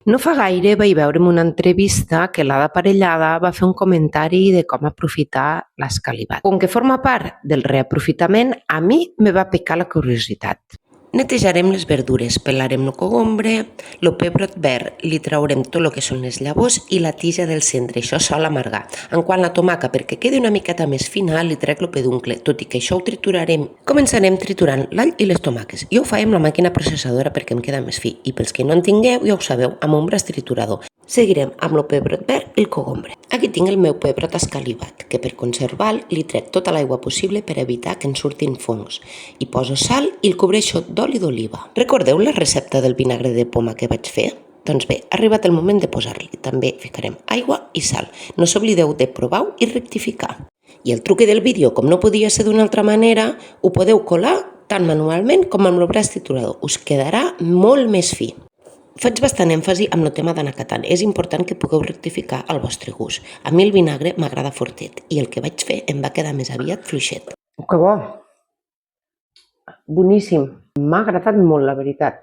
No fa gaire vaig veure en una entrevista que l'Ada Parellada va fer un comentari de com aprofitar l'escalivat. Com que forma part del reaprofitament, a mi me va picar la curiositat. Netejarem les verdures, pelarem el cogombre, el pebrot verd, li traurem tot el que són les llavors i la tija del centre, això sol amargar. En quant a la tomaca, perquè quedi una miqueta més fina, li trec el peduncle, tot i que això ho triturarem. Començarem triturant l'all i les tomaques. Jo ho faig amb la màquina processadora perquè em queda més fi, i pels que no en tingueu, ja ho sabeu, amb un braç triturador. Seguirem amb el pebrot verd i el cogombre. Aquí tinc el meu pebrot escalivat, que per conservar-lo li trec tota l'aigua possible per evitar que en surtin fongs. Hi poso sal i el cobreixo d'oli d'oliva. Recordeu la recepta del vinagre de poma que vaig fer? Doncs bé, ha arribat el moment de posar-li. També ficarem aigua i sal. No s'oblideu de provar-ho i rectificar. I el truc del vídeo, com no podia ser d'una altra manera, ho podeu colar tant manualment com amb el braç triturador. Us quedarà molt més fi. Faig bastant èmfasi amb el tema d'anar catant. És important que pugueu rectificar al vostre gust. A mi el vinagre m'agrada fortet i el que vaig fer em va quedar més aviat fluixet. Que bo! Boníssim. M'ha agradat molt, la veritat.